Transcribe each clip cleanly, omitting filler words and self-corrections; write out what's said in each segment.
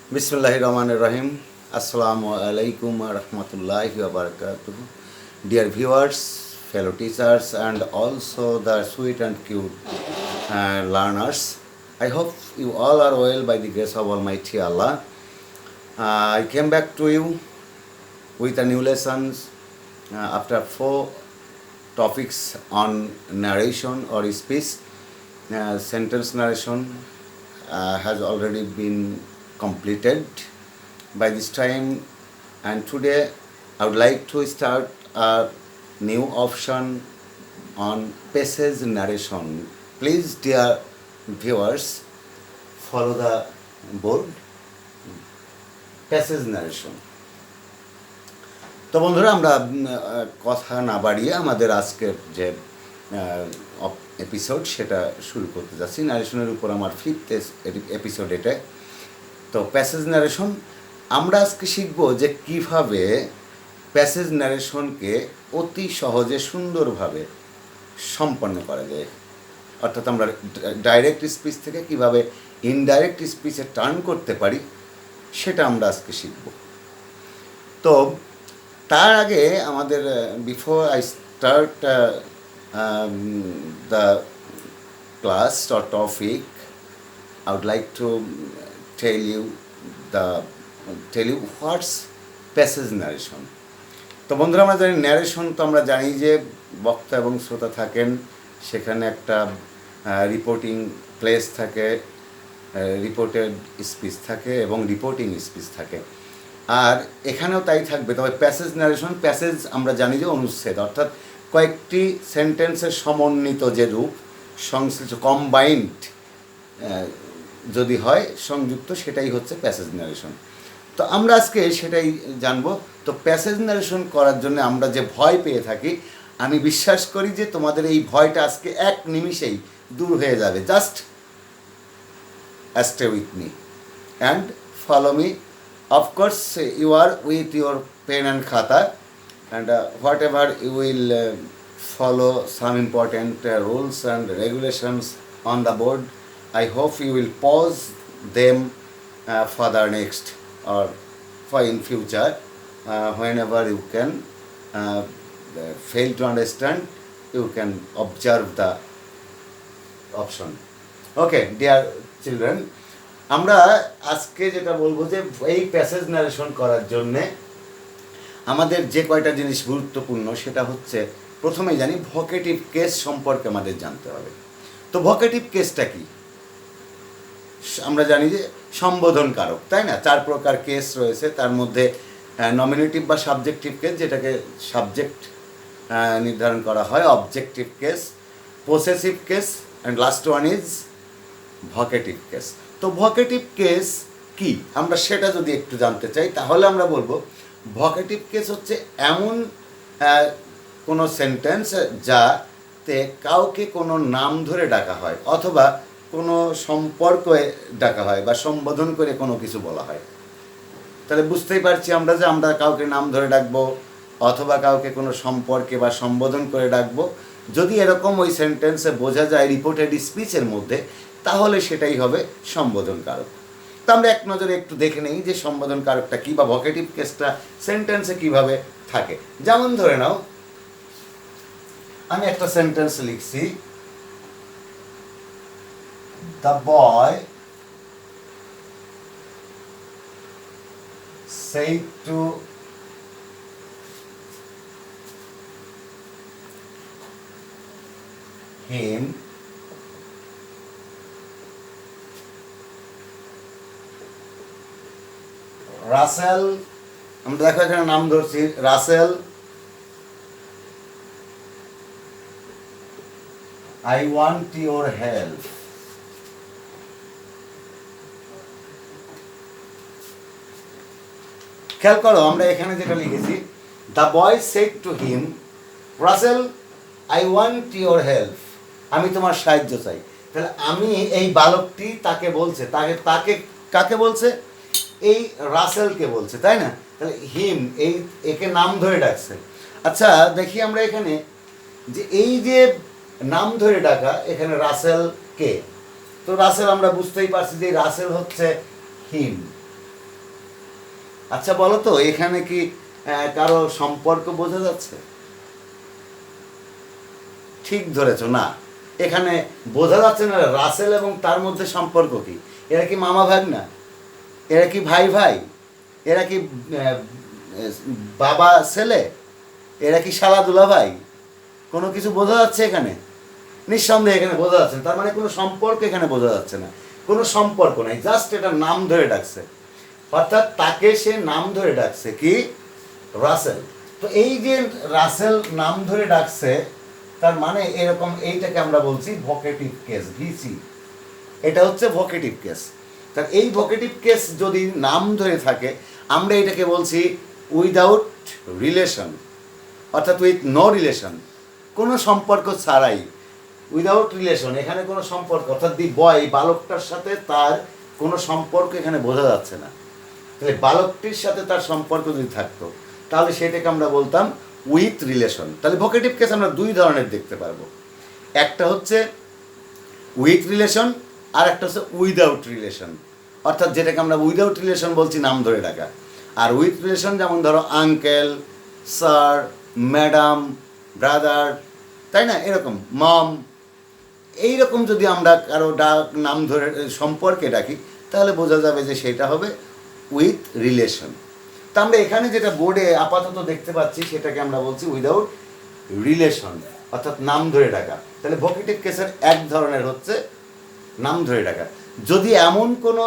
Bismillahirrahmanirrahim. Assalamu alaikum wa rahmatullahi wa barakatuh. Dear viewers, fellow teachers, and also the sweet and cute learners, I hope you all are well by the grace of Almighty Allah. I came back to you with a new lessons after 4 topics on narration or speech. Sentence narration has already been completed by this time, and today I would like to start a new option on passage narration. Please, dear viewers, follow the board. Passage narration. তো বন্ধুরা, আমরা কথা না বাড়িয়ে আমাদের আজকের যে episode সেটা শুরু করতে যাচ্ছি। নারেশনের উপর আমার 5th এপিসোড এটা। তো প্যাসেজ ন্যারেশন আমরা আজকে শিখব যে কিভাবে প্যাসেজ ন্যারেশনকে অতি সহজে সুন্দরভাবে সম্পন্ন করা যায়, অর্থাৎ আমরা ডাইরেক্ট স্পিচ থেকে কিভাবে ইনডাইরেক্ট স্পিচে টার্ন করতে পারি সেটা আমরা আজকে শিখব। তো তার আগে আমাদের before I start the class or topic, I would like to tell you what's passage narration. তো বন্ধুরা, আমরা জানি ন্যারেশন, তো আমরা জানি যে বক্তা এবং শ্রোতা থাকেন, সেখানে একটা রিপোর্টিং প্লেস থাকে, রিপোর্টেড স্পিচ থাকে এবং রিপোর্টিং স্পিচ থাকে, আর এখানেও তাই থাকবে। তবে প্যাসেজ ন্যারেশন, প্যাসেজ আমরা জানি যে অনুচ্ছেদ, অর্থাৎ কয়েকটি সেন্টেন্সের সমন্বিত যে রূপ, সংশ্লিষ্ট কম্বাইন্ড যদি হয় সংযুক্ত, সেটাই হচ্ছে প্যাসেজ ন্যারেশন। তো আমরা আজকে সেটাই জানবো। তো প্যাসেজ ন্যারেশন করার জন্য আমরা যে ভয় পেয়ে থাকি, আমি বিশ্বাস করি যে তোমাদের এই ভয়টা আজকে 1 নিমিষেই দূর হয়ে যাবে। Just stay with me and follow me. Of course, you are with your pen and khata, and whatever you will follow some important rules and regulations on the board. I hope you will pause them for the next or for in future. Whenever you can fail to understand, you can observe the option. Okay, dear children, আমরা আজকে যেটা বলবো যে এই passage narration করার জন্যে আমাদের যে কয়টা জিনিস গুরুত্বপূর্ণ সেটা হচ্ছে, প্রথমেই জানি ভোকেটিভ কেস সম্পর্কে আমাদের জানতে হবে। তো ভোকেটিভ কেসটা কি? আমরা জানি যে সম্বোধন কারক, তাই না? 4 প্রকার কেস রয়েছে, তার মধ্যে নমিনেটিভ বা সাবজেক্টিভ কেস, যেটাকে সাবজেক্ট নির্ধারণ করা হয়, objective case, possessive case, and last one is vocative case. তো ভোকেটিভ কেস কি আমরা সেটা যদি একটু জানতে চাই, তাহলে আমরা বলবো ভোকেটিভ কেস হচ্ছে এমন কোনো সেন্টেন্স যাতে কাউকে কোনো নাম ধরে ডাকা হয়, অথবা কোনো সম্পর্কে ডাকা হয়, বা সম্বোধন করে কোনো কিছু বলা হয়। তাহলে বুঝতেই পারছি আমরা যে আমরা কাউকে নাম ধরে ডাকবো, অথবা কাউকে কোনো সম্পর্কে বা সম্বোধন করে ডাকবো। যদি এরকম ওই সেন্টেন্সে বোঝা যায় রিপোর্টেড স্পিচের মধ্যে, তাহলে সেটাই হবে সম্বোধন কারক। তো আমরা এক নজরে একটু দেখে নেই যে সম্বোধন কারকটা কী, বা ভোকেটিভ কেসটা সেন্টেন্সে কিভাবে থাকে। যেমন ধরে নাও, আমি একটা সেন্টেন্স লিখছি, the boy said to him, Rasel, আমরা দেখো এখানে নাম ধরছি, Rasel, I want your help. খেয়াল করো, আমরা এখানে যেটা লিখেছি, the boy said to him, Rasel, I want your help, আমি তোমার সাহায্য চাই। তাহলে আমি, এই বালকটি তাকে বলছে, তাকে কাকে বলছে? এই রাসেলকে বলছে, তাই না? তাহলে হিম, একে নাম ধরে ডাকছে। আচ্ছা, দেখি আমরা এখানে যে এই যে নাম ধরে ডাকা, এখানে রাসেল কে? তো রাসেল আমরা বুঝতেই পারছি যে রাসেল হচ্ছে হিম, আচ্ছা বলো তো, এখানে কি কারো সম্পর্ক বোঝা যাচ্ছে? ঠিক ধরেছ না, এখানে বোঝা যাচ্ছে না রাসেল এবং তার মধ্যে সম্পর্ক কি। এরা কি মামা ভাগ্না? এরা কি ভাই ভাই? এরা কি বাবা ছেলে? এরা কি শালা দুলা ভাই? কোনো কিছু বোঝা যাচ্ছে এখানে? নিঃসন্দেহে এখানে বোঝা যাচ্ছে না। তার মানে কোনো সম্পর্ক এখানে বোঝা যাচ্ছে না, কোনো সম্পর্ক নাই, জাস্ট এটা নাম ধরে ডাকছে। অর্থাৎ তাকে সে নাম ধরে ডাকছে কি? রাসেল। তো এই যে রাসেল নাম ধরে ডাকছে, তার মানে এরকম, এইটাকে আমরা বলছি ভোকেটিভ কেস, ভিসি। এটা হচ্ছে ভোকেটিভ কেস। তার এই ভোকেটিভ কেস যদি নাম ধরে থাকে, আমরা এটাকে বলছি উইদাউট রিলেশন, অর্থাৎ উইথ নো রিলেশন, কোনো সম্পর্ক ছাড়াই। উইদাউট রিলেশন, এখানে কোনো সম্পর্ক, অর্থাৎ দি বয়, বালকটার সাথে তার কোনো সম্পর্ক এখানে বোঝা যাচ্ছে না। তাহলে বালকটির সাথে তার সম্পর্ক যদি থাকতো, তাহলে সেটাকে আমরা বলতাম উইথ রিলেশন। তাহলে ভোকেটিভ কেস আমরা দুই ধরনের দেখতে পারবো, একটা হচ্ছে উইথ রিলেশন, আর একটা হচ্ছে উইদাউট রিলেশন। অর্থাৎ যেটাকে আমরা উইদাউট রিলেশন বলছি নাম ধরে ডাকা। আর উইথ রিলেশন যেমন ধরো আঙ্কেল, স্যার, ম্যাডাম, ব্রাদার, তাই না, এরকম মম, এইরকম যদি আমরা কারো নাম ধরে সম্পর্কে ডাকি, তাহলে বোঝা যাবে যে সেটা হবে উইথ রিলেশন। তা আমরা এখানে যেটা বোর্ডে আপাতত দেখতে পাচ্ছি, সেটাকে আমরা বলছি উইদাউট রিলেশন, অর্থাৎ নাম ধরে ডাকা। তাহলে ভোকেটিভ কেসের এক ধরনের হচ্ছে নাম ধরে ডাকা। যদি এমন কোনো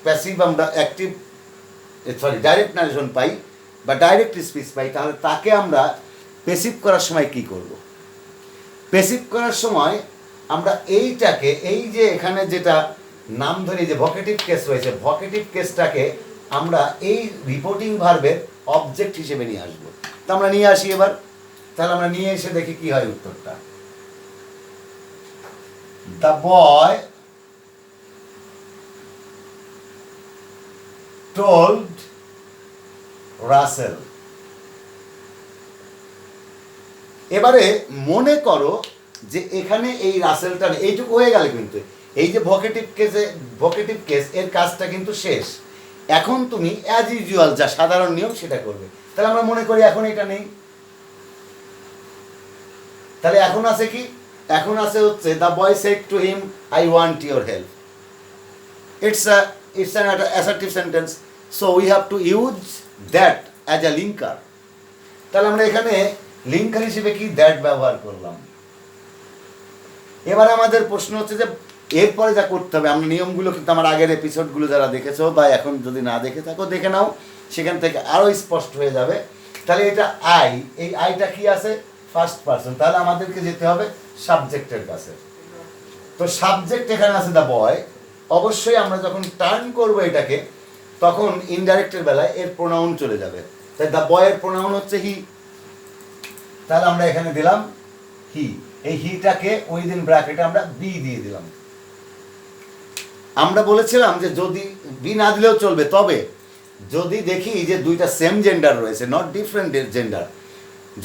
প্যাসিভ আমরা অ্যাক্টিভ ডাইরেক্ট নারেশন পাই বা ডাইরেক্ট স্পিচ পাই, তাহলে তাকে আমরা প্যাসিভ করার সময় কি করব? প্যাসিভ করার সময় আমরা এইটাকে, এই যে এখানে যেটা নাম ধরে যে ভোকেটিভ কেস রয়েছে, ভোকেটিভ কেসটাকে আমরা এই রিপোর্টিং ভার্বের অবজেক্ট হিসেবে নিয়ে আসবো। তা আমরা নিয়ে আসি এবার। তাহলে আমরা নিয়ে এসে দেখি কি হয় উত্তরটা। The boy told Rasel. এবারে মনে করো যে এখানে এই রাসেলটা এইটুকু হয়ে গেল, কিন্তু এই যে ভোকেটিভ কেস এর কাজটা কিন্তু শেষ। এখন তুমি অ্যাজ ইউজুয়াল যা সাধারণ নিয়ম সেটা করবে। তাহলে আমরা মনে করি এখন এটা নেই, তাহলে এখন আছে কি? এখন আছে হচ্ছে the boy said to him I want your help. it's an assertive sentence, so we have to use that as a linker. তাহলে আমরা এখানে লিঙ্কার হিসেবে কি দ্যাট ব্যবহার করলাম। এবার আমাদের প্রশ্ন হচ্ছে যে এরপরে যা করতে হবে, আমরা নিয়মগুলো কিন্তু আমার আগের এপিসোডগুলো যারা দেখেছো বা এখন যদি না দেখে থাকো দেখে নাও, সেখান থেকে আরও স্পষ্ট হয়ে যাবে। তাহলে এটা আই, এই আইটা কি আছে? First person. তাহলে আমাদেরকে যেতে হবে সাবজেক্টের কাছে। তো সাবজেক্ট এখানে আছে দ্য বয়। অবশ্যই আমরা যখন টার্ন করব এটাকে, তখন ইনডাইরেক্টের বেলায় এর প্রোনাউন চলে যাবে। তাই দ্য বয়ের প্রোনাউন হচ্ছে হি। তাহলে আমরা এখানে দিলাম হি। এই হিটাকে উইদিন ব্র্যাকেটে আমরা বি দিয়ে দিলাম। আমরা বলেছিলাম যে যদি বি না দিলেও চলবে, তবে যদি দেখি যে দুইটা সেম জেন্ডার রয়েছে, নট ডিফারেন্ট জেন্ডার,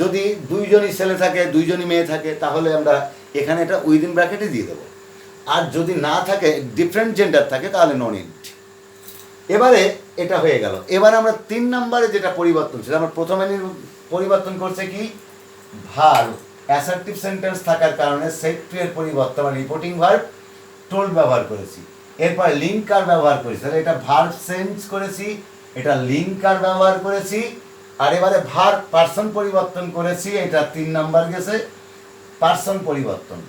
যদি দুইজনই ছেলে থাকে দুইজনই মেয়ে থাকে, তাহলে আমরা এখানে এটা উইদিন ব্র্যাকেটে দিয়ে দেবো। আর যদি না থাকে, ডিফারেন্ট জেন্ডার থাকে, তাহলে নো নিড। এবারে এটা হয়ে গেল। এবার আমরা 3 নম্বরে যেটা পরিবর্তন ছিল, আমরা প্রথমে পরিবর্তন করছে কি? ভার্ব। অ্যাসার্টিভ সেন্টেন্স থাকার কারণে সেড টু এর পরিবর্তে আমরা রিপোর্টিং ভার্ব টোল্ড ব্যবহার করেছি। এরপর লিঙ্কার ব্যবহার করেছি। তাহলে এটা ভার্ব চেঞ্জ করেছি, এটা লিঙ্কার ব্যবহার করেছি। আর এবারে ভার্ব পার্সন পরিবর্তন করেছি, এটা 3 নাম্বার গেছে, পার্সন পরিবর্তন।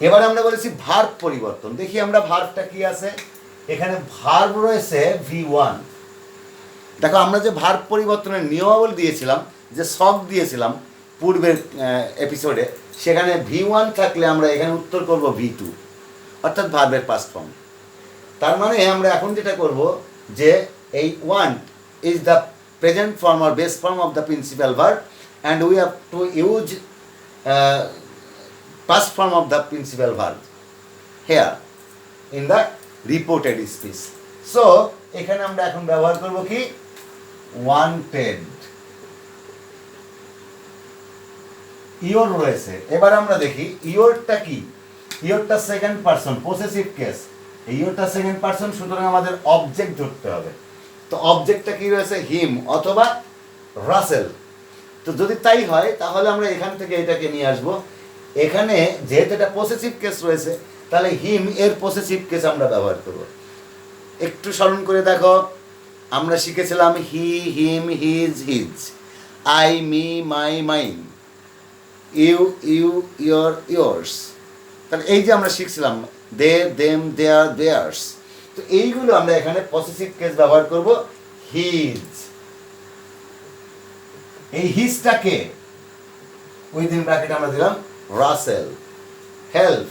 এবার আমরা বলেছি ভার্ব পরিবর্তন। দেখি আমরা ভার্বটা কি আছে। এখানে ভার্ব রয়েছে V1। দেখো আমরা যে ভার্ব পরিবর্তনের নিয়মাবলী দিয়েছিলাম, যে শখ দিয়েছিলাম পূর্বের এপিসোডে, সেখানে V1 থাকলে আমরা এখানে উত্তর করব V2, অর্থাৎ ভার্বের পাস্ট ফর্ম। তার মানে আমরা এখন যেটা করব যে এই want is the present form or base form of the principal verb and we have to use past form of the principal verb here in the reported speech. So এখানে আমরা এখন ব্যবহার করব কি? wanted। ইওর রয়েছে। এবার আমরা দেখি ইওরটা কি। ইওরটা সেকেন্ড পারসন, পসেসিভ কেস। ইওরটা সেকেন্ড পারসন, সুতরাং আমাদের অবজেক্ট ধরতে হবে। তো অবজেক্টটা কি রয়েছে? হিম অথবা রাসেল। তো যদি তাই হয় তাহলে আমরা এখান থেকে এটাকে নিয়ে আসবো। এখানে যেহেতু এটা পসেসিভ কেস রয়েছে, তাহলে হিম এর পসেসিভ কেস আমরা ব্যবহার করব। একটু স্মরণ করে দেখো, আমরা শিখেছিলাম he, him, his, his, I, me, my, mine, you, you, your, yours. তাহলে এই যে আমরা শিখছিলাম দে, দেম, দেয়ার, দেয়ার্স, তো এইগুলো আমরা এখানে পসেসিভ কেস ব্যবহার করব। হিজ, এই হিজটাকে উইদিন ব্র্যাকেট আমরা দিলাম রাসেল। হেল্প,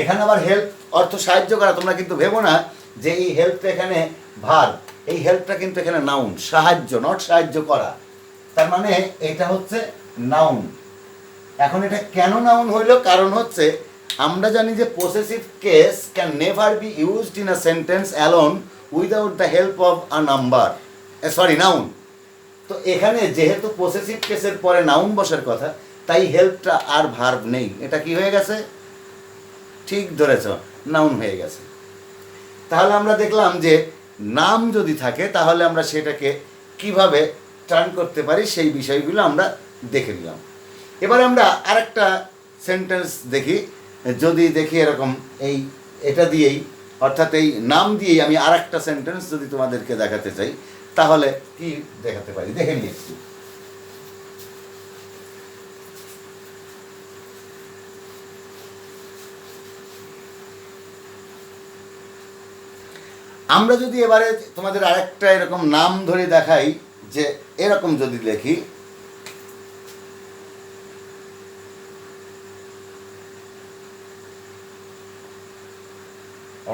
এখানে আবার হেল্প অর্থ সাহায্য করা। তোমরা কিন্তু ভেবো না যে এই হেল্পটা এখানে ভার্ব, এই হেল্পটা কিন্তু এখানে নাউন, সাহায্য, নট সাহায্য করা। তার মানে এটা হচ্ছে নাউন। এখন এটা কেন নাউন হইলো? কারণ হচ্ছে আমরা জানি যে possessive case can never be used in a sentence alone without the help of a number, noun. তো এখানে যেহেতু পসেসিভ কেসের পরে নাউন বসার কথা, তাই হেল্পটা আর ভার্ব নেই, এটা কি হয়ে গেছে? ঠিক ধরেছ, নাউন হয়ে গেছে। তাহলে আমরা দেখলাম যে নাম যদি থাকে তাহলে আমরা সেটাকে কিভাবে টার্ন করতে পারি সেই বিষয়গুলো আমরা দেখে নিলাম। এবার আমরা আরেকটা সেন্টেন্স দেখি। যদি দেখি এরকম এই এটা দিয়েই, অর্থাৎ এই নাম দিয়েই আমি আরেকটা সেন্টেন্স যদি তোমাদেরকে দেখাতে চাই, তাহলে কি দেখাতে পারি দেখে নিই একটু। আমরা যদি এবারে তোমাদের আরেকটা এরকম নাম ধরে দেখাই, যে এরকম যদি লিখি,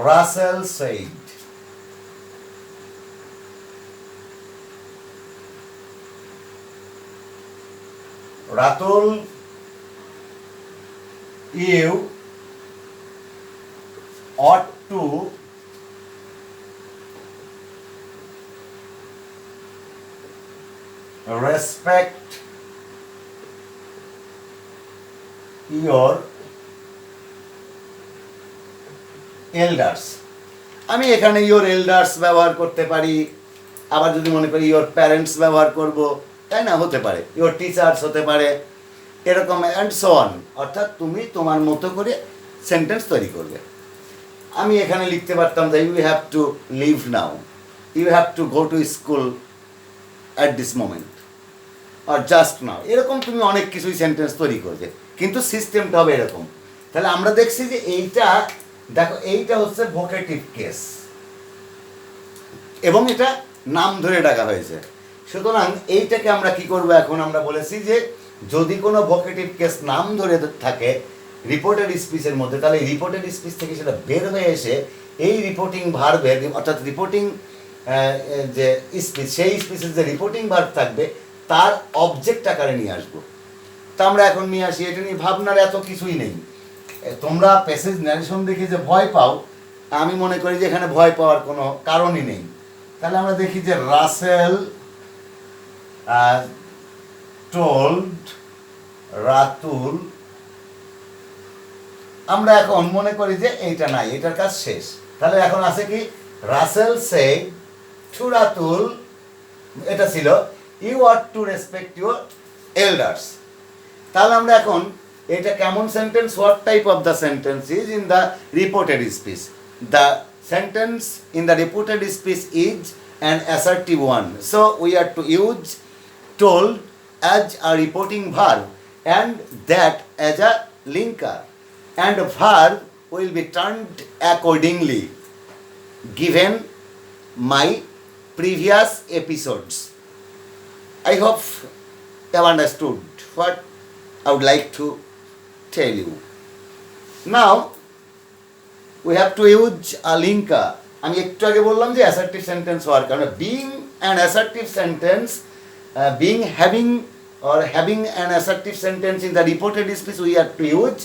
Rasel said, Ratul, you ought to respect your elders। আমি এখানে ইয়োর এল্ডার্স ব্যবহার করতে পারি, আবার যদি মনে করি ইয়োর প্যারেন্টস ব্যবহার করব, তাই না? হতে পারে ইয়োর টিচার্স হতে পারে, এরকম অ্যান্ড সো অন। অর্থাৎ তুমি তোমার মতো করে সেন্টেন্স তৈরি করবে। আমি এখানে লিখতে পারতাম যে you have to leave now, you have to go to school at this moment, আর জাস্ট নাও। এরকম তুমি অনেক কিছুই সেন্টেন্স তৈরি করবে, কিন্তু সিস্টেমটা হবে এরকম। তাহলে আমরা দেখছি যে এইটা দেখো, এইটা হচ্ছে ভোকেটিভ কেস এবং এটা নাম ধরে ডাকা হয়েছে। সুতরাং এইটাকে আমরা কি করব? এখন আমরা বলেছি যে যদি কোনো ভোকেটিভ কেস নাম ধরে থাকে রিপোর্টেড স্পিচের মধ্যে, তাহলে রিপোর্টেড স্পিচ থেকে সেটা বের হয়ে এসে এই রিপোর্টিং ভার্বের, অর্থাৎ রিপোর্টিং যে স্পিচ, সেই স্পিচের যে রিপোর্টিং ভার্ব থাকবে তার অবজেক্ট আকারে নিয়ে আসবো। তা আমরা এখন নিয়ে আসি। এটা নিয়ে ভাবনার এত কিছুই নেই। তোমরা প্যাসেজ ন্যারেশন দেখে যে ভয় পাও, আমি মনে করি যে এখানে ভয় পাওয়ার কোনো কারণই নেই। তাহলে আমরা দেখি যে রাসেল টোল্ড রাতুল, আমরা এখন মনে করি যে এইটা নাই, এটার কাজ শেষ। তাহলে এখন আছে কি? রাসেল সেড টু রাতুল, এটা ছিল you ought to respect your elders. তাহলে আমরা এখন এটা কেমন sentence? What type of the sentence is in the reported speech? The sentence in the reported speech is an assertive one, so we are to use told as a reporting verb and that as a linker, and verb will be turned accordingly given my previous episodes. I hope you have understood what I would like to tell you. Now we have to use a linker. আমি একটু আগে বললাম যে assertive sentence হওয়ার কারণে, being an assertive sentence, being having or having an assertive sentence in the reported speech, we have to use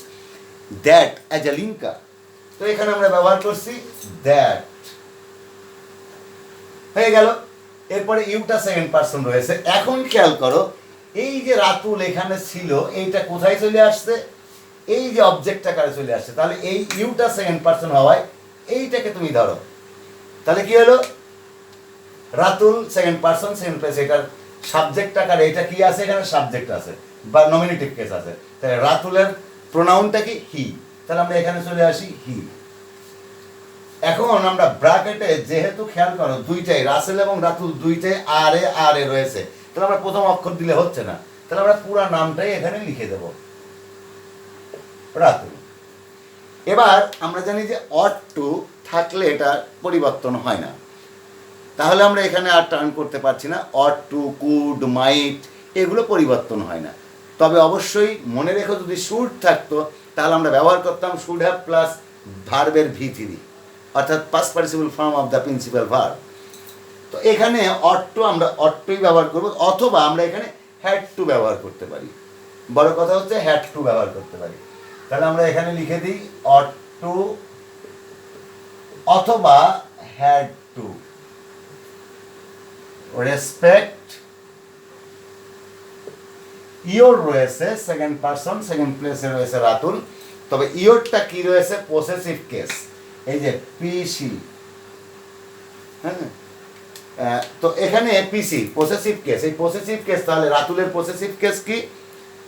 that as a linker. তো এখানে আমরা ব্যবহার করছি that, হয়ে গেল। এরপরে ইউটা সেকেন্ড পারসন রয়েছে। এখন খেয়াল করো, এই যে রাতুল এখানে ছিল, এইটা কোথায় চলে আসছে? এই যে অবজেক্ট আকারে চলে আসছে। তাহলে এই ইউটা সেকেন্ড পারসন হওয়ায় এইটাকে তুমি ধরো, তাহলে কি হলো, Ratul second person second place, এটার সাবজেক্ট আকারে এটা কি আছে, এখানে সাবজেক্ট আছে বা নমিনেটিভ কেস আছে। তাহলে রাতুলের প্রোনাউনটা কি, হি। তাহলে আমরা এখানে চলে আসি হি। এখন আমরা ব্র্যাকেটে যেহেতু খেয়াল করো দুইটাই রাসেল এবং রাতুল দুইটাই আর এ রয়েছে, তাহলে আমরা প্রথম অক্ষর দিলে হচ্ছে না, তাহলে আমরা পুরো নামটাই এখানে লিখে দেব রাতুল। এবার আমরা জানি যে অট টু থাকলে এটা পরিবর্তন হয় না, তাহলে আমরা এখানে আর টার্ন করতে পারছি না। অট টু, কুড, মাইট এগুলো পরিবর্তন হয় না। তবে অবশ্যই মনে রেখো যদি শুড থাকতো তাহলে আমরা ব্যবহার করতাম শুড হ্যাভ প্লাস ভার্বের V3, অর্থাৎ past participle form of the principal verb. তো এখানে অট টু আমরা অট টুই ব্যবহার করব, অথবা আমরা এখানে হ্যাড টু ব্যবহার করতে পারি। বড় কথা হচ্ছে হ্যাড টু ব্যবহার করতে পারি। তাহলে আমরা এখানে লিখে দিই অট টু অথবা হ্যাড টু। রেসপেক্ট ইওর রয়েছে সেকেন্ড পারসন সেকেন্ড প্লেসে রয়েছে রাতুল, তবে ইওরটা কি রয়েছে, পসেসিভ কেস, এই যে পিসি। হ্যাঁ, তো এখানে পিসি পসেসিভ কেস, এই পসেসিভ কেস, তাহলে রাতুলের পসেসিভ কেস কি,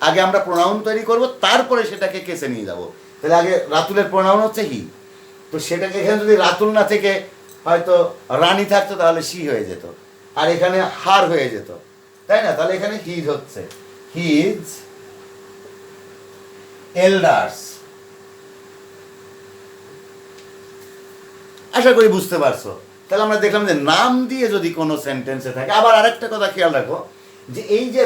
আগে আমরা প্রোনাউন তৈরি করব তারপরে সেটাকে কেসে নিয়ে যাব। তাহলে আগে রাতুলের প্রোনাউন হচ্ছে হি, তো সেটাকে এখানে যদি রাতুল না থেকে হয়তো রানী থাকতো তাহলে সি হয়ে যেত, আর এখানে হার হয়ে যেত, তাই না? তাহলে এখানে হিজ হচ্ছে হিজ এল্ডার্স। আশা করি বুঝতে পারছো। তাহলে আমরা দেখলাম যে নাম দিয়ে যদি কোনো সেন্টেন্সে থাকে, আবার আরেকটা কথা খেয়াল রাখো যে এই যে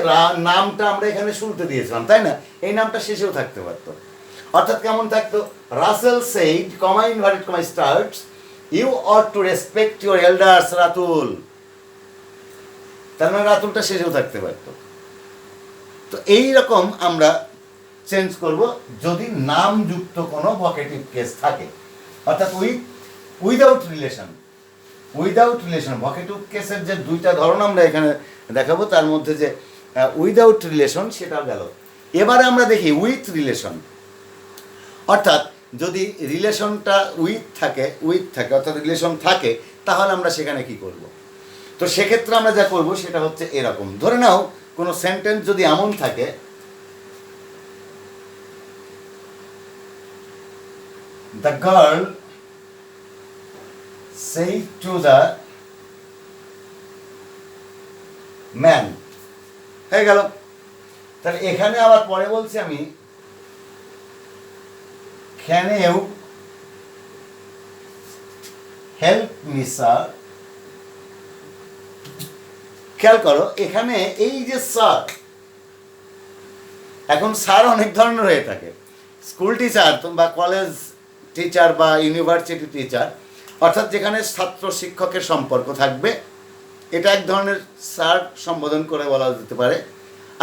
নামটা আমরা এখানে শুরুতে দিয়েছিলাম, তাই না, এই নামটা শেষেও থাকতে পারতো। অর্থাৎ কেমন থাকতো, Rasel said comma inverted comma starts you ought to respect your elders Ratul. তার মানে রাতুলটা শেষেও থাকতে পারতো। তো এই রকম আমরা চেঞ্জ করব যদি নামযুক্ত কোনো ভোকেটিভ কেস থাকে, অর্থাৎ উইদাউট রিলেশন। ভোকেটিভ কেসের যে দুইটা ধরন আমরা এখানে দেখাবো, তার মধ্যে যে উইদাউট রিলেশন সেটা গেল। এবারে আমরা দেখি উইথ রিলেশন, অর্থাৎ যদি রিলেশনটা উইথ থাকে অর্থাৎ রিলেশন থাকে, তাহলে আমরা সেখানে কি করব। তো সেক্ষেত্রে আমরা যা করব সেটা হচ্ছে এরকম, ধরে নাও কোনো সেন্টেন্স যদি এমন থাকে, the girl said to the man, হয়ে গেল। তাহলে এখানে আবার পরে বলছি আমি can you help me sir। খেয়াল করো এখানে এই যে স্যার, এখন স্যার অনেক ধরনের হয়ে থাকে, স্কুল টিচার বা কলেজ টিচার বা ইউনিভার্সিটি টিচার, অর্থাৎ যেখানে ছাত্র শিক্ষকের সম্পর্ক থাকবে, এটা এক ধরনের স্যার সম্বোধন করে বলা যেতে পারে।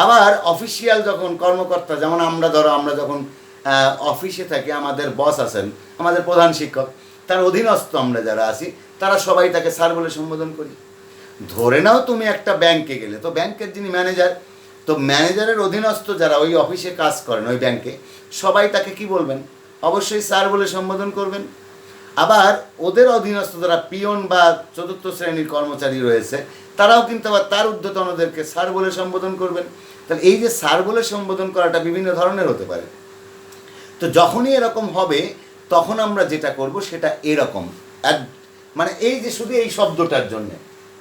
আবার অফিসিয়াল যখন কর্মকর্তা, যেমন আমরা যখন অফিসে থাকি, আমাদের বস আছেন, আমাদের প্রধান শিক্ষক, তার অধীনস্থ আমরা যারা আছি তারা সবাই তাকে স্যার বলে সম্বোধন করি। ধরে নাও তুমি একটা ব্যাংকে গেলে, তো ব্যাংকের যিনি ম্যানেজার, তো ম্যানেজারের অধীনস্থ যারা ওই অফিসে কাজ করেন ওই ব্যাংকে, সবাই তাকে কি বলবেন, অবশ্যই স্যার বলে সম্বোধন করবেন। আবার ওদের অধীনস্থ যারা পিয়ন বা চতুর্থ শ্রেণীর কর্মচারী রয়েছে, তারাও কিন্তু আবার তার ঊর্ধ্বতনদেরকে স্যার বলে সম্বোধন করবেন। তাহলে এই যে স্যার বলে সম্বোধন করাটা বিভিন্ন ধরনের হতে পারে। তো যখনই এরকম হবে তখন আমরা যেটা করব সেটা এরকম, মানে এই যে শুধু এই শব্দটার জন্য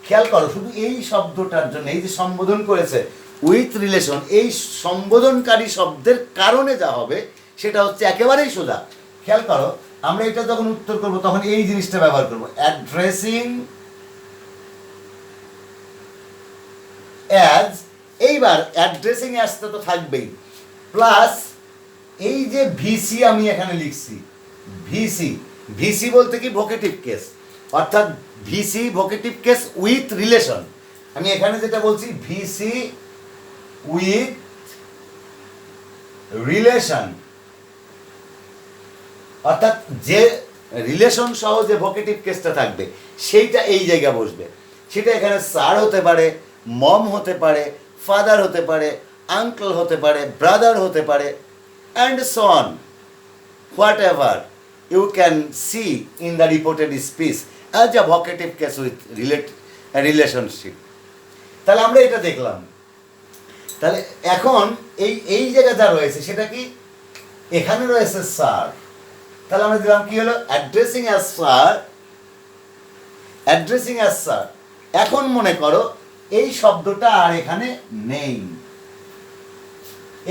খেয়াল করো, শুধু এই শব্দটার জন্য এই যে সম্বোধন করেছে উইথ রিলেশন, এই সম্বোধনকারী শব্দের কারণে যা হবে সেটা হচ্ছে একেবারেই সোজা। খেয়াল করো, আমরা এটা যখন উত্তর করব তখন এই জিনিসটা ব্যবহার করব, অ্যাড্রেসিং অ্যাজ। এইবার অ্যাড্রেসিং অ্যাজটা তো থাকবেই, প্লাস এই যে ভিসি আমি এখানে লিখছি, ভিসি বলতে কি ভোকেটিভ কেস, অর্থাৎ VC vocative case with relation. আমি এখানে যেটা বলছি ভিসি উইথ রিলেশন, অর্থাৎ যে রিলেশন সহ যে ভোকেটিভ কেসটা থাকবে সেইটা এই জায়গা বসবে। সেটা এখানে স্যার হতে পারে, মম হতে পারে, ফাদার হতে পারে, আঙ্কেল হতে পারে, ব্রাদার হতে পারে, and so on, what ever. you can see in the reported speech as a vocative case with relationship. তাহলে আমরা এটা দেখলাম। তাহলে এখন এই জায়গা যা রয়েছে সেটা কি, এখানে রয়েছে স্যার, তাহলে আমরা দিলাম কি হলো addressing as sir, addressing as sir. এখন মনে করো এই শব্দটা আর এখানে নেই,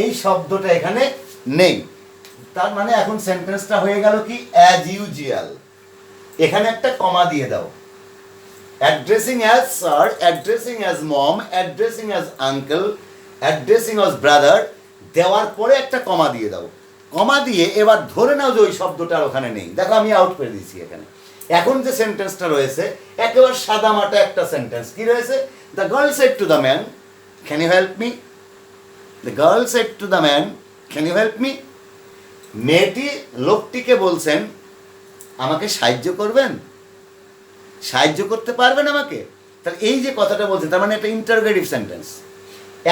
এই শব্দটা এখানে নেই, তার মানে এখন সেন্টেন্সটা হয়ে গেল কি অ্যাজ ইউজুয়াল। এখানে একটা কমা দিয়ে দাও, addressing as sir, addressing as mom, addressing as uncle, addressing as brother, দেওয়ার পরে একটা কমা দিয়ে দাও। কমা দিয়ে এবার ধরে নাও যে ওই শব্দটা ওখানে নেই। দেখো আমি আউট করে দিয়েছি এখানে। এখন যে সেন্টেন্সটা রয়েছে একেবারে সাদামাটা একটা সেন্টেন্স। কি রয়েছে? The girl said to the man, can you help me? The girl said to the man, can you help me? মেয়েটি লোকটিকে বলছেন আমাকে সাহায্য করবেন, সাহায্য করতে পারবেন আমাকে? তাহলে এই যে কথাটা বলছেন তার মানে একটা ইন্টারোগেটিভ সেন্টেন্স।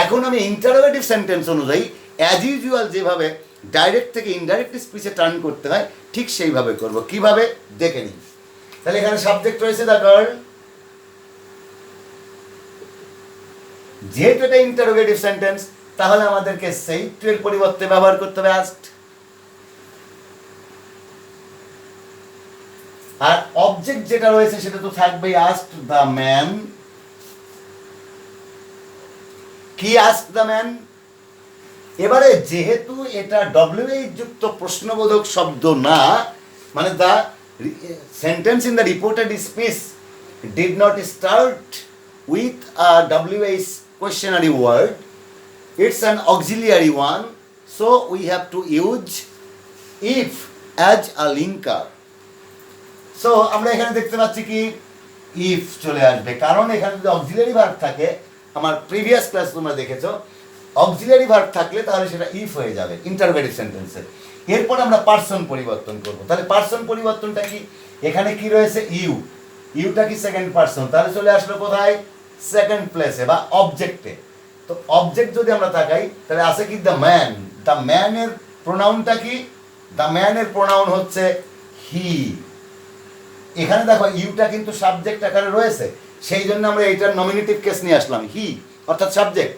এখন আমি ইন্টারোগেটিভ সেন্টেন্স অনুযায়ী অ্যাজ ইউজুয়াল যেভাবে ডাইরেক্ট থেকে ইনডাইরেক্ট স্পিচে টার্ন করতে হয় ঠিক সেইভাবে করব। কিভাবে দেখে নিই। তাহলে এখানে সাবজেক্ট রয়েছে দ্য গার্ল, যেহেতু এটা ইন্টারোগেটিভ সেন্টেন্স তাহলে আমাদেরকে সেই টু এর পরিবর্তে ব্যবহার করতে হবে আস্কড। আর অবজেক্ট যেটা রয়েছে সেটা তো থাকবেই আস্কড দ্য ম্যান। কি আস্কড দ্য ম্যান? এবারে যেহেতু এটা ডব্লিউএইচ যুক্ত প্রশ্নবোধক শব্দ না, মানে the sentence in the reported speech did not start with a WH questionary word, it's an auxiliary one, so we have to use if as a linker. So আমরা এখানে দেখতে পাচ্ছি কি if চলে আসবে, কারণ এখানে যদি অক্সিলারি ভার্ব থাকে, আমার প্রিভিয়াস ক্লাস তোমরা দেখেছো অক্সিলারি ভার্ব থাকলে তাহলে সেটা if হয়ে যাবে ইন্টারোগেটিভ সেন্টেন্সে। এরপর আমরা পার্সন পরিবর্তন করব। তাহলে পার্সন পরিবর্তনটা কি? এখানে কি রয়েছে ইউ, ইউটা কি সেকেন্ড পার্সন, তাহলে চলে আসলো কোথায়? সেকেন্ড প্লেসে বা অবজেক্টে। তো অবজেক্ট যদি আমরা তাকাই তাহলে আছে কি দ্য ম্যান। দ্য ম্যানের প্রোনাউনটা কি? দ্য ম্যানের প্রোনাউন হচ্ছে হি। এখানে দেখো ইউটা কিন্তু সাবজেক্ট আকারে রয়েছে, সেই জন্য আমরা এইটার নমিনেটিভ কেস নিয়ে আসলাম হি অর্থাৎ সাবজেক্ট।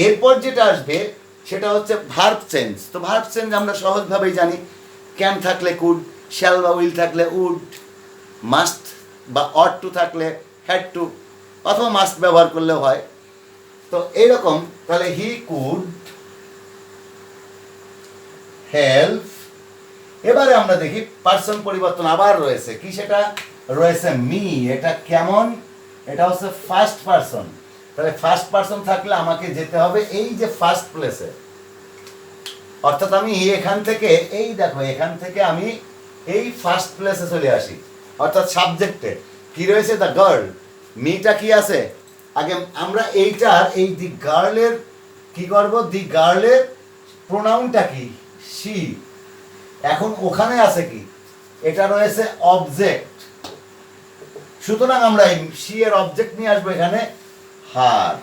এরপর যেটা আসবে সেটা হচ্ছে ভার্ব চেঞ্জ। তো ভার্ব চেঞ্জ আমরা সহজভাবেই জানি, ক্যান থাকলে কুড, শ্যাল বা উইল থাকলে উড, মাস্ট বা অট টু থাকলে হ্যাড টু, অথবা মাস্ট ব্যবহার করলেও হয়। তো এইরকম তাহলে হি কুড হেল্প। এবারে আমরা দেখি পার্সন পরিবর্তন আবার রয়েছে কি, সেটা রয়েছে মি। এটা কেমন? এটা হচ্ছে ফার্স্ট পার্সন। তাহলে ফার্স্ট পার্সন থাকলে আমাকে যেতে হবে এই যে ফার্স্ট প্লেসে, অর্থাৎ আমি এখান থেকে এই দেখো এখান থেকে আমি এই ফার্স্ট প্লেসে চলে আসি, অর্থাৎ সাবজেক্টে কি রয়েছে? The girl. মিটা কি আছে? আগে আমরা এইটার এই দি গার্লের কি করব? দি গার্লের প্রোনাউনটা কি? শি। এখন ওখানে আছে কি? এটা রয়েছে অবজেক্ট, সুতরাং আমরা এই শি এর অবজেক্ট নিয়ে আসবো এখানে হার।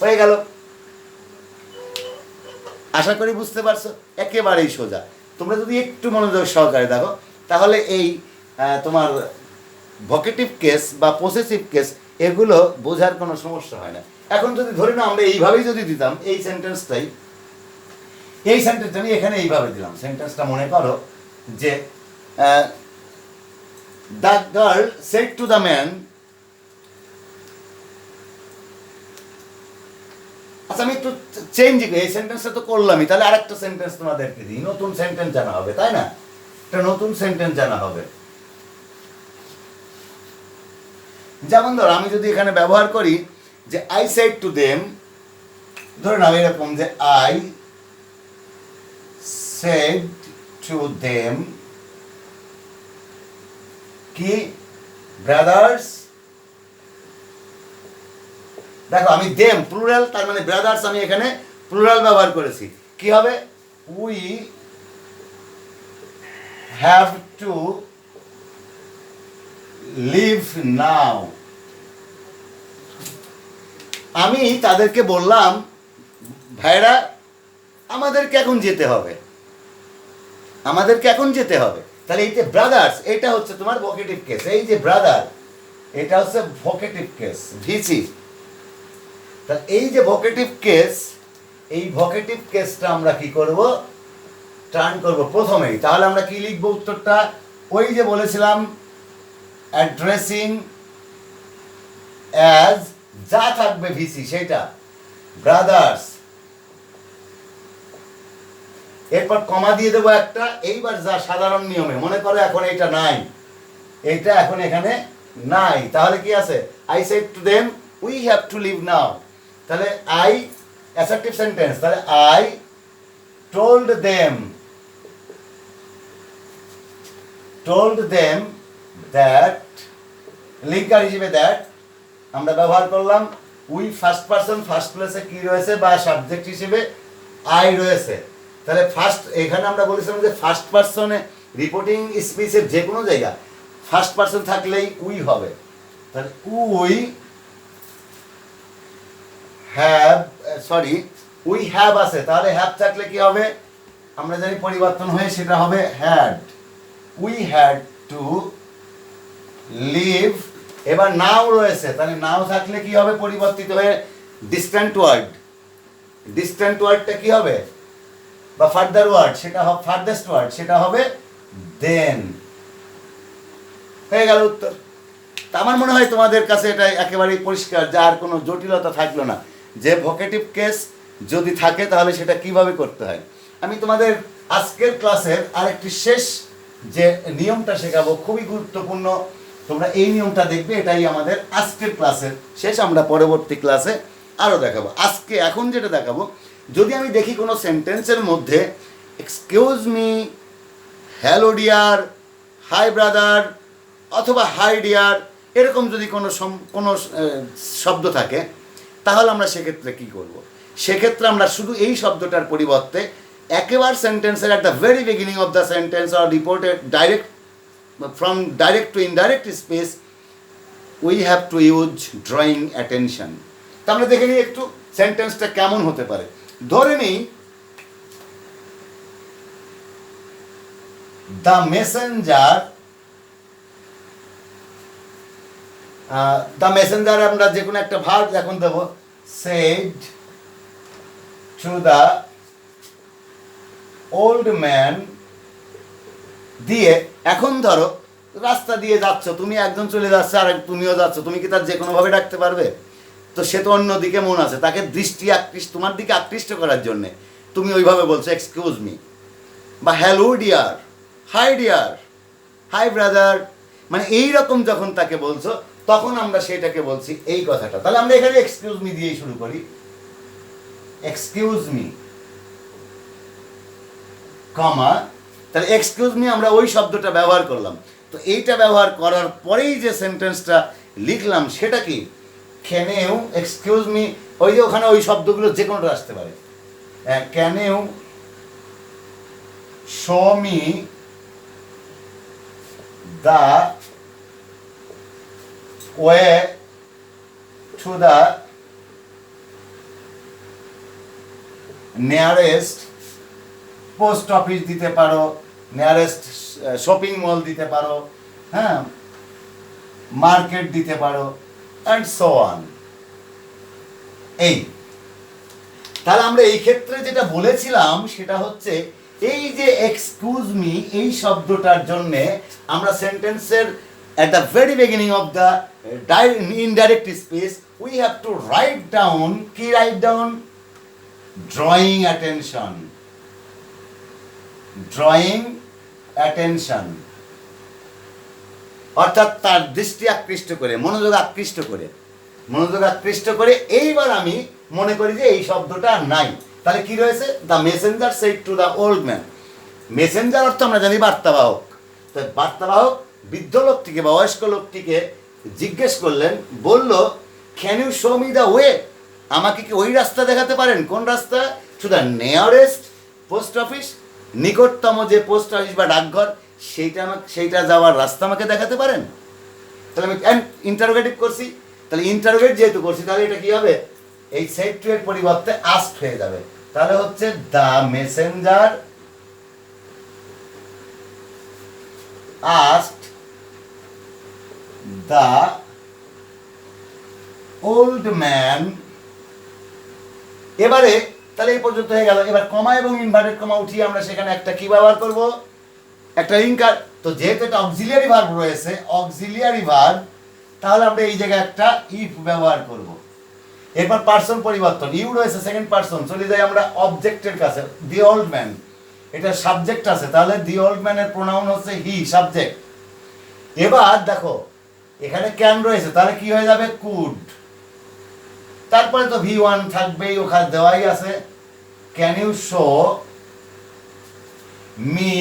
হয়ে গেল। আশা করি বুঝতে পারছো, একেবারেই সোজা। তোমরা যদি একটু মনোযোগ সহকারে দেখো তাহলে এই তোমার ভোকেটিভ কেস বা পসেসিভ কেস এগুলো বোঝার কোনো সমস্যা হয় না। এখন যদি ধরি না আমরা এইভাবেই যদি দিতাম এই সেন্টেন্সটাই, এই সেন্টেন্সটা আমি এখানে এইভাবে দিলাম। সেন্টেন্সটা মনে করো যে the girl said to the man. আচ্ছা আমি একটু চেঞ্জ করি, এই সেন্টেন্সটা তো করলামই, তাহলে আরেকটা সেন্টেন্স তোমাদেরকে দিই, নতুন সেন্টেন্স জানা হবে, তাই না? একটা নতুন সেন্টেন্স জানা হবে। যেমন ধর আমি যদি এখানে ব্যবহার করি যে আই সেড টু দেম, ধরে নাও এরকম যে আই সেড টু দেম কি ব্রাদার্স। দেখো আমি দেম প্লুরাল, তার মানে ব্রাদার্স আমি এখানে প্লুরাল ব্যবহার করেছি। কি হবে? উই হ্যাভ টু লিভ নাও। আমি তাদেরকে বললাম ভাইরা আমাদেরকে এখন যেতে হবে, আমাদেরকে এখন যেতে হবে। তাহলে এই যে ব্রাদার্স, এটা হচ্ছে তোমার ভোকেটিভ কেস। এই যে ব্রাদার, এটা হচ্ছে ভোকেটিভ কেস, ভিসি। তাহলে এই যে ভোকেটিভ কেস, এই ভোকেটিভ কেসটা আমরা কি করব, টার্ন করব প্রথমেই। তাহলে আমরা কি লিখবো উত্তরটা, ওই যে বলেছিলাম অ্যাড্রেসিং অ্যাজ, যা থাকবে ভিসি সেটা ব্রাদার্স, এরপর কমা দিয়ে দেবো একটা। এইবার যা সাধারণ নিয়মে, মনে করো এখন এইটা নাই, এইটা এখন এখানে নাই, তাহলে কি আছে, I said to them we have to leave now. তাহলে আই অ্যাসার্টিভ সেন্টেন্স, তাহলে I told them, told them that, linker হিসেবে দ্যাট আমরা ব্যবহার করলাম। উই ফার্স্ট পারসন, ফার্স্ট প্লেসে কি রয়েছে বা সাবজেক্ট হিসেবে আই রয়েছে। তাহলে ফার্স্ট, এখানে আমরা বলেছিলাম যে ফার্স্ট পারসনে রিপোর্টিং স্পিচের যে কোনো জায়গা ফার্স্ট পারসন থাকলেই উই হবে। তাহলে we have, sorry we have আছে, তাহলে হ্যাভ থাকলে কি হবে, আমরা জানি পরিবর্তন হয়ে সেটা হবে had. We had to leave, এবার নাও রয়েছে, তাহলে নাও থাকলে কি হবে, পরিবর্তিত হয়ে ডিস্ট্যান্ট ওয়ার্ড, ডিস্ট্যান্ট ওয়ার্ডটা কি হবে, বা ফার্দার ওয়ার্ড সেটা হবে, ফার্দেস্ট ওয়ার্ড সেটা হবে দেন। হয়ে গেল উত্তর। তা আমার মনে হয় তোমাদের কাছে এটা একেবারেই পরিষ্কার, যার কোনো জটিলতা থাকলো না, যে ভোকেটিভ কেস যদি থাকে তাহলে সেটা কিভাবে করতে হয়। আমি তোমাদের আজকের ক্লাসের আরেকটি শেষ যে নিয়মটা শেখাবো, খুবই গুরুত্বপূর্ণ, তোমরা এই নিয়মটা দেখবে, এটাই আমাদের আজকের ক্লাসের শেষ। আমরা পরবর্তী ক্লাসে আরও দেখাবো। আজকে এখন যেটা দেখাবো, যদি আমি দেখি কোনো সেন্টেন্সের মধ্যে excuse me, hello dear, hi brother অথবা হাই ডিয়ার এরকম যদি কোনো শব্দ থাকে, তাহলে আমরা সেক্ষেত্রে কী করব, সেক্ষেত্রে আমরা শুধু এই শব্দটার পরিবর্তে একেবারে সেন্টেন্সের at the very beginning of the sentence or reported direct from direct two indirect space we have to use drawing attention. তা আমরা দেখে নিই একটু সেন্টেন্সটা কেমন হতে পারে। ধরে নিই দ্য মেসেঞ্জার, দ্য মেসেঞ্জার আমরা যে কোনো একটা ভার্ব এখন দেবো, shed to the old man, দিয়ে এখন ধরো রাস্তা দিয়ে যাচ্ছ, তুমি একজন চলে যাচ্ছে আর তুমিও যাচ্ছ, তুমি কি তার যে কোনোভাবে ডাকতে পারবে? তো সে তো অন্যদিকে মন আছে, তাকে দৃষ্টি আকৃষ্ট, তোমার দিকে আকৃষ্ট করার জন্যে তুমি ওইভাবে বলছো এক্সকিউজ মি, বা hello dear, hi dear, hi brother, মানে এই রকম যখন তাকে বলছো তখন আমরা সেটাকে বলছি এই কথাটা। তাহলে আমরা এখানে এক্সকিউজ মি দিয়েই শুরু করি, এক্সকিউজ মি কমা, তাহলে এক্সকিউজ মি আমরা ওই শব্দটা ব্যবহার করলাম। তো এইটা ব্যবহার করার পরেই যে সেন্টেন্সটা লিখলাম সেটা কি, ক্যান ইউ এক্সকিউজ মি, ওই যে ওখানে ওই শব্দগুলো যে কোনোটা আসতে পারে, can you show me the way to the nearest post office দিতে পারো, নিয়ারেস্ট শপিং মল দিতে পারো, হ্যাঁ মার্কেট দিতে পারো, অ্যান্ড সো অন। এই তাহলে আমরা এই ক্ষেত্রে যেটা বলেছিলাম সেটা হচ্ছে এই যে এক্সকিউজ মি এই শব্দটার জন্যে আমরা সেন্টেন্সের at the very beginning of the indirect speech we have to write down, কি write down, drawing attention, drawing attention, অর্থাৎ তার দৃষ্টি আকৃষ্ট করে, মনোযোগ আকৃষ্ট করে, মনোযোগ আকৃষ্ট করে। এইবার আমি মনে করি যে এই শব্দটা নাই, তাহলে কি রয়েছে, the Messenger shed to the old man. Messenger অর্থ আমরা জানি বার্তাবাহক, তো বার্তাবাহক বৃদ্ধ লোকটিকে বা বয়স্ক লোকটিকে জিজ্ঞেস করলেন, বলল can you show me the way, আমাকে কি ওই রাস্তা দেখাতে পারেন, কোন রাস্তা, to the nearest post office, নিকটতম যে পোস্ট অফিস বা ডাকঘর সেইটা যাওয়ার রাস্তা আমাকে দেখাতে পারেন। তাহলে আমি ইন্টারোগেটিভ করছি, তাহলে ইন্টারোগেট যেহেতু করছি তাহলে এটা কি হবে, এই সেড টু এর পরিবর্তে আস্কড হয়ে যাবে। তাহলে হচ্ছে the Messenger asked the old man, এবারে তাহলে এই পর্যন্ত হয়ে গেল। এবার কমা এবং ইনভার্টেড কমা উঠিয়ে আমরা সেখানে একটা কি ব্যবহার করব, একটা লিঙ্কার। তো যেহেতু এটা অক্সিলিয়ারি ভার্ব রয়েছে, অক্সিলিয়ারি ভার্ব, তাহলে আমরা এই জায়গায় একটা ইফ ব্যবহার করব। এরপর পার্সন পরিবর্তন, ইউ রয়েছে সেকেন্ড পার্সন, চলে যাই আমরা অবজেক্টের কাছে, দি ওল্ড ম্যান, এটা সাবজেক্ট আছে, তাহলে দি ওল্ড ম্যানের প্রোনাউন হচ্ছে হি, সাবজেক্ট। এবার দেখো এখানে ক্যান রয়েছে, তাহলে কি হয়ে যাবে, কুড। তারপরে তো V1 থাকবেই, ওখানে দেওয়াই আছে, can you show me,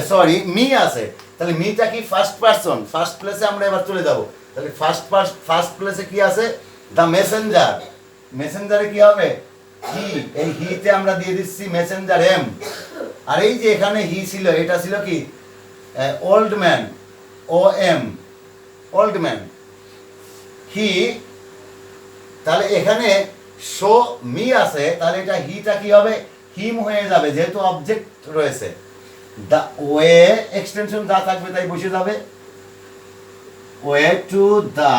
sorry me আছে, তাহলে মিটা কি ফার্স্ট পারসন, ফার্স্ট প্লেসে আমরা এবার চলে যাব। তাহলে ফার্স্ট প্লেসে কি আছে, দ্য মেসেঞ্জার, মেসেঞ্জারে কি হবে, হি, এই হিতে আমরা দিয়ে দিচ্ছি মেসেঞ্জার এম। আর এই যে এখানে হি ছিল, এটা ছিল কি ওল্ড ম্যান, ও এম, ওল্ড ম্যান, হি। তাহলে এখানে শো মি আছে, তাহলে এটা হিটা কি হবে, হিম হয়ে যাবে, যেহেতু অবজেক্ট রয়েছে। দ্য ওয়ে এক্সটেনশন যা থাকবে তাই বসে যাবে, way to the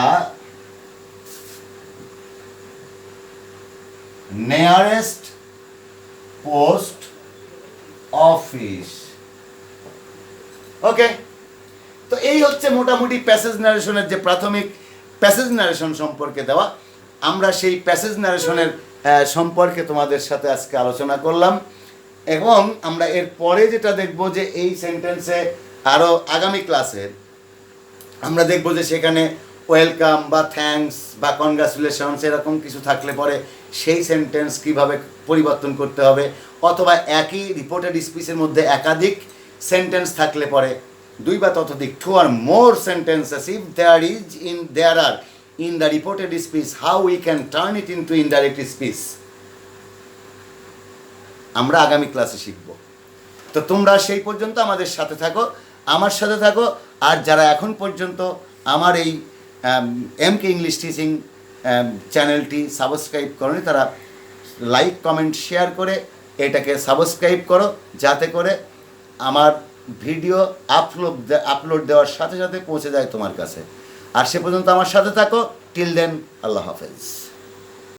nearest post office. Okay, তো এই হচ্ছে মোটামুটি প্যাসেজ ন্যারেশনের যে প্রাথমিক প্যাসেজ ন্যারেশন সম্পর্কে দেওয়া। আমরা সেই প্যাসেজ ন্যারেশনের সম্পর্কে তোমাদের সাথে আজকে আলোচনা করলাম, এবং আমরা এর পরে যেটা দেখব যে এই সেন্টেন্সে আরও আগামী ক্লাসে আমরা দেখব যে সেখানে ওয়েলকাম বা থ্যাঙ্কস বা কনগ্রাচুলেশনস এরকম কিছু থাকলে পরে সেই সেন্টেন্স কিভাবে পরিবর্তন করতে হবে, অথবা একই রিপোর্টেড স্পিচের মধ্যে একাধিক সেন্টেন্স থাকলে পরে দুই বা ততোধিক, two or more sentences if there are in the reported speech, how we can turn it into indirect speech, আমরা আগামী ক্লাসে শিখব। তো তোমরা সেই পর্যন্ত আমাদের সাথে থাকো, আমার সাথে থাকো। আর যারা এখন পর্যন্ত আমার এই MK ইংলিশ টিচিং চ্যানেলটি সাবস্ক্রাইব করোনি, তারা লাইক কমেন্ট শেয়ার করে এটাকে সাবস্ক্রাইব করো, যাতে করে আমার ভিডিও আপলোড দেওয়ার সাথে সাথে পৌঁছে যায় তোমার কাছে। আর সে পর্যন্ত আমার সাথে থাকো। টিল দেন, আল্লাহ হাফেজ।